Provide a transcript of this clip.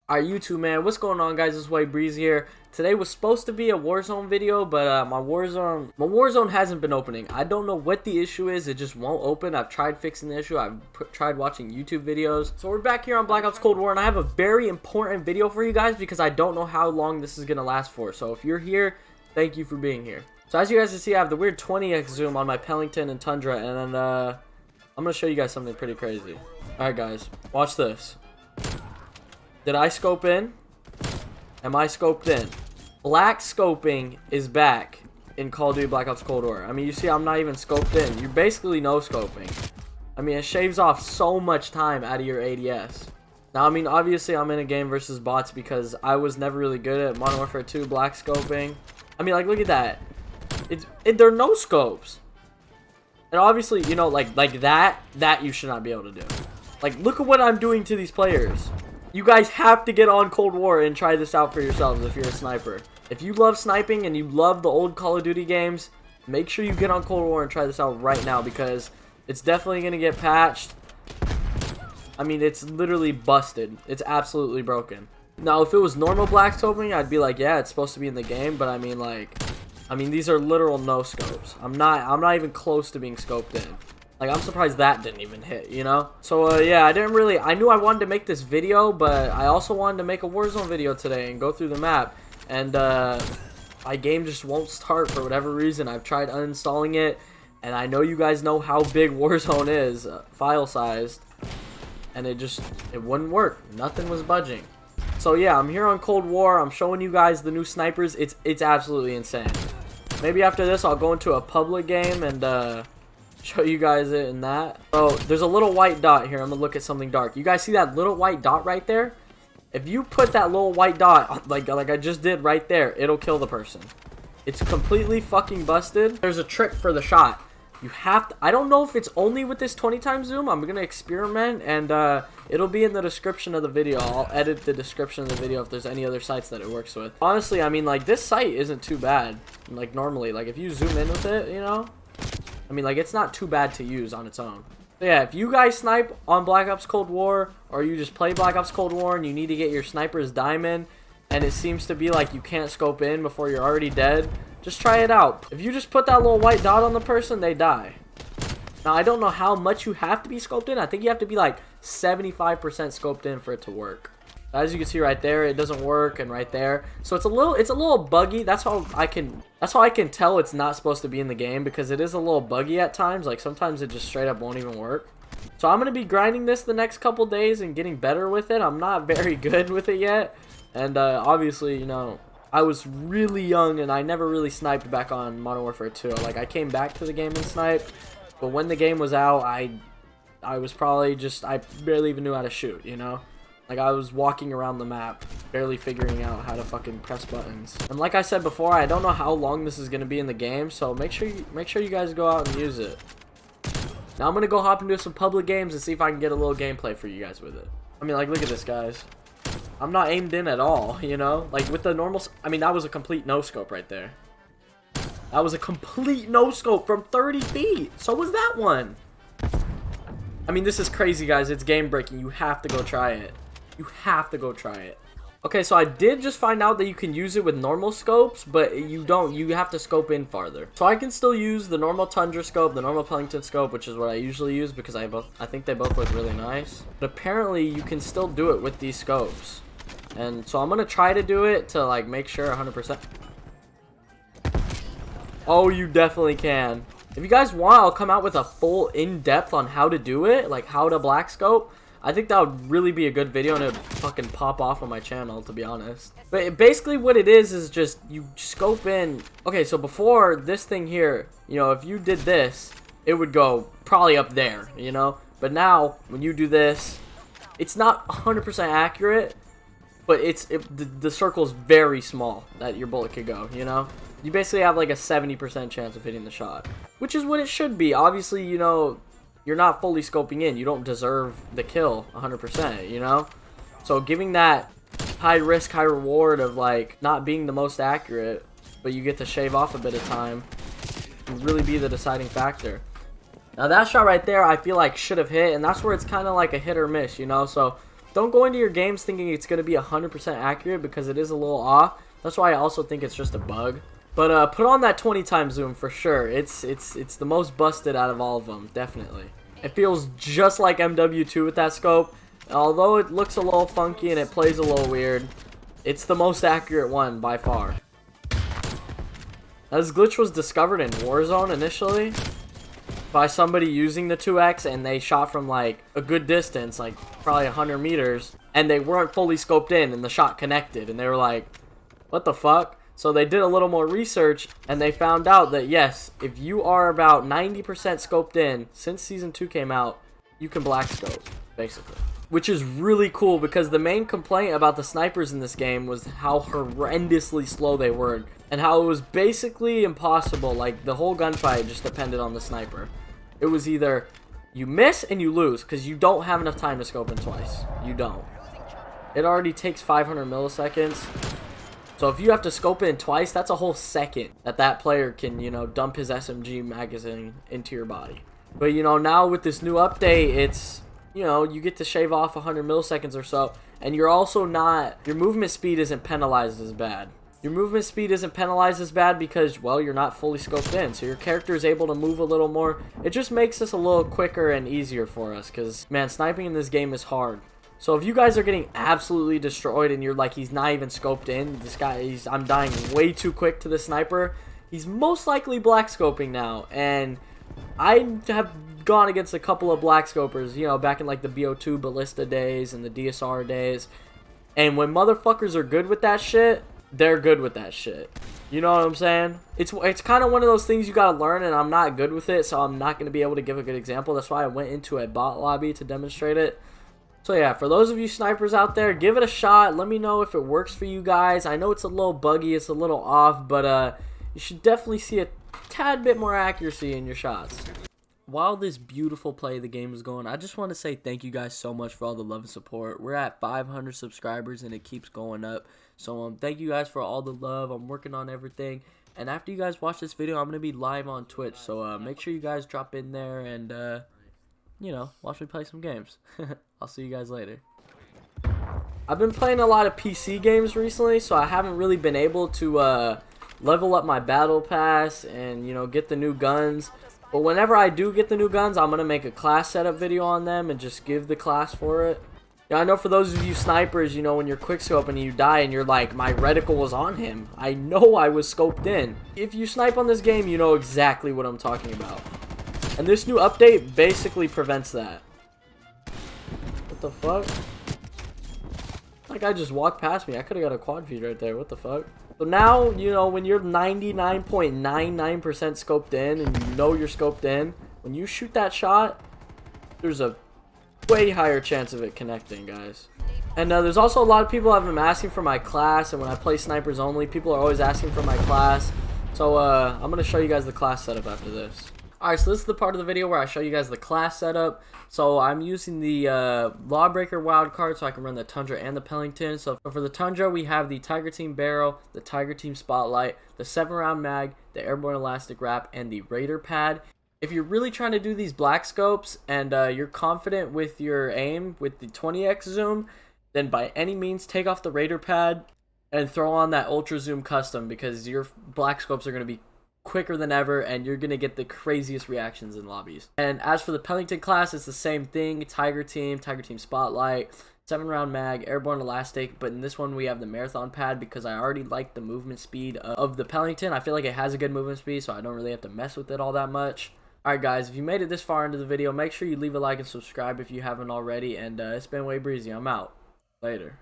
Alright, YouTube man, what's going on, guys? This way Breeze here. Today was supposed to be a Warzone video, but my Warzone hasn't been opening. I don't know what the issue is. It just won't open. I've tried fixing the issue. I've tried watching YouTube videos. So we're back here on Black Ops Cold War, and I have a very important video for you guys because I don't know how long this is gonna last for. So if you're here, thank you for being here. So as you guys can see, I have the weird 20x zoom on my Pellington and Tundra, and then I'm gonna show you guys something pretty crazy. Alright guys, watch this. Did I scope in? Am I scoped in? Black scoping is back in Call of Duty Black Ops Cold War. I mean, you see I'm not even scoped in. You're basically no scoping. I mean, it shaves off so much time out of your ADS. Now, I mean, obviously I'm in a game versus bots because I was never really good at Modern Warfare 2 black scoping. I mean, like, look at that. They're no scopes. And obviously, you know, like that you should not be able to do. Like, look at what I'm doing to these players. You guys have to get on Cold War and try this out for yourselves if you're a sniper. If you love sniping and you love the old Call of Duty games, make sure you get on Cold War and try this out right now because it's definitely going to get patched. I mean, it's literally busted. It's absolutely broken. Now, if it was normal black scoping, I'd be like, yeah, it's supposed to be in the game, but I mean, these are literal no scopes. I'm not even close to being scoped in. Like, I'm surprised that didn't even hit, you know? So, yeah, I knew I wanted to make this video, but I also wanted to make a Warzone video today and go through the map. And, my game just won't start for whatever reason. I've tried uninstalling it, and I know you guys know how big Warzone is, file sized. And it wouldn't work. Nothing was budging. So, yeah, I'm here on Cold War. I'm showing you guys the new snipers. It's absolutely insane. Maybe after this, I'll go into a public game and, show you guys it in that. Oh, there's a little white dot here. I'm gonna look at something dark. You guys see that little white dot right there? If you put that little white dot like I just did right there, it'll kill the person. It's completely fucking busted. There's a trick for the shot. You have to, I don't know if it's only with this 20 times zoom. I'm gonna experiment, and it'll be in the description of the video. I'll edit the description of the video if there's any other sites that it works with. Honestly, I mean, like, this site isn't too bad. Like, normally, like, if you zoom in with it, you know, I mean, like, it's not too bad to use on its own. So yeah, if you guys snipe on Black Ops Cold War, or you just play Black Ops Cold War and you need to get your sniper's diamond, and it seems to be like you can't scope in before you're already dead, just try it out. If you just put that little white dot on the person, they die. Now, I don't know how much you have to be scoped in. I think you have to be like 75% scoped in for it to work. As you can see right there, it doesn't work, and right there. So it's a little buggy. That's how I can tell it's not supposed to be in the game, because it is a little buggy at times. Like, sometimes it just straight up won't even work. So I'm gonna be grinding this the next couple days and getting better with it. I'm not very good with it yet, and obviously, you know, I was really young and I never really sniped back on Modern Warfare 2. Like, I came back to the game and sniped, but when the game was out, I was probably just, I barely even knew how to shoot, you know? Like, I was walking around the map, barely figuring out how to fucking press buttons. And like I said before, I don't know how long this is gonna be in the game, so make sure you guys go out and use it. Now I'm gonna go hop into some public games and see if I can get a little gameplay for you guys with it. I mean, like, look at this, guys. I'm not aimed in at all, you know? Like, with the normal, I mean, that was a complete no-scope right there. That was a complete no-scope from 30 feet. So was that one. I mean, this is crazy, guys. It's game-breaking. You have to go try it. You have to go try it. Okay, so I did just find out that you can use it with normal scopes, but you don't. You have to scope in farther. So I can still use the normal Tundra scope, the normal Pellington scope, which is what I usually use because I think they both look really nice. But apparently you can still do it with these scopes. And so I'm gonna try to do it to, like, make sure 100%. Oh, you definitely can. If you guys want, I'll come out with a full in-depth on how to do it, like how to black scope. I think that would really be a good video, and it would fucking pop off on my channel, to be honest. But basically what it is just you scope in. Okay, so before this thing here, you know, if you did this, it would go probably up there, you know? But now, when you do this, it's not 100% accurate, but the circle's very small that your bullet could go, you know? You basically have like a 70% chance of hitting the shot, which is what it should be. Obviously, you know, you're not fully scoping in. You don't deserve the kill 100%, you know? So giving that high risk, high reward of, like, not being the most accurate, but you get to shave off a bit of time, would really be the deciding factor. Now that shot right there, I feel like should have hit, and that's where it's kind of like a hit or miss, you know? So Don't go into your games thinking it's going to be 100% accurate because it is a little off. That's why I also think it's just a bug. But put on that 20 times zoom for sure. It's the most busted out of all of them, definitely. It feels just like MW2 with that scope. Although it looks a little funky and it plays a little weird, it's the most accurate one by far. Now, this glitch was discovered in Warzone initially by somebody using the 2X, and they shot from like a good distance, like probably 100 meters, and they weren't fully scoped in, and the shot connected, and they were like, what the fuck? So they did a little more research, and they found out that yes, if you are about 90% scoped in since Season 2 came out, you can black scope, basically. Which is really cool because the main complaint about the snipers in this game was how horrendously slow they were and how it was basically impossible. Like, the whole gunfight just depended on the sniper. It was either you miss and you lose because you don't have enough time to scope in twice. You don't. It already takes 500 milliseconds. So if you have to scope in twice, that's a whole second that player can, you know, dump his SMG magazine into your body. But, you know, now with this new update, it's, you know, you get to shave off 100 milliseconds or so, and you're also not, your movement speed isn't penalized as bad. Your movement speed isn't penalized as bad because, well, you're not fully scoped in, so your character is able to move a little more. It just makes this a little quicker and easier for us because, man, sniping in this game is hard. So if you guys are getting absolutely destroyed and you're like, he's not even scoped in, this guy, I'm dying way too quick to the sniper, he's most likely black scoping now, and I have gone against a couple of black scopers, you know, back in like the BO2 Ballista days and the DSR days. And when motherfuckers are good with that shit, they're good with that shit. You know what I'm saying? It's kind of one of those things you gotta learn, and I'm not good with it, so I'm not gonna be able to give a good example. That's why I went into a bot lobby to demonstrate it. So yeah, for those of you snipers out there, give it a shot. Let me know if it works for you guys. I know it's a little buggy, it's a little off, but you should definitely see a tad bit more accuracy in your shots. While this beautiful play of the game is going, I just want to say thank you guys so much for all the love and support. We're at 500 subscribers and it keeps going up. So thank you guys for all the love. I'm working on everything. And after you guys watch this video, I'm going to be live on Twitch. So make sure you guys drop in there and, you know, watch me play some games. I'll see you guys later. I've been playing a lot of PC games recently, so I haven't really been able to level up my battle pass and, you know, get the new guns. But whenever I do get the new guns, I'm going to make a class setup video on them and just give the class for it. Yeah, I know for those of you snipers, you know, when you're quickscoping and you die and you're like, my reticle was on him. I know I was scoped in. If you snipe on this game, you know exactly what I'm talking about. And this new update basically prevents that. What the fuck? That guy just walked past me. I could have got a quad feed right there. What the fuck? So now, you know, when you're 99.99% scoped in and you know you're scoped in, when you shoot that shot, there's a way higher chance of it connecting, guys. And there's also a lot of people have been asking for my class, and when I play snipers only, people are always asking for my class. So I'm going to show you guys the class setup after this. Alright, so this is the part of the video where I show you guys the class setup. So I'm using the Lawbreaker wildcard so I can run the Tundra and the Pellington. So for the Tundra, we have the Tiger Team Barrel, the Tiger Team Spotlight, the 7-round mag, the Airborne Elastic Wrap, and the Raider Pad. If you're really trying to do these black scopes and you're confident with your aim with the 20x zoom, then by any means take off the Raider Pad and throw on that Ultra Zoom Custom because your black scopes are going to be quicker than ever and you're gonna get the craziest reactions in lobbies. And as for the Pellington class, it's the same thing. Tiger Team Spotlight, 7-round mag, Airborne Elastic, but in this one we have the Marathon Pad because I already like the movement speed of the Pellington. I feel like it has a good movement speed, so I don't really have to mess with it all that much. Alright guys, if you made it this far into the video, make sure you leave a like and subscribe if you haven't already, and it's been Way Breezy. I'm out. Later.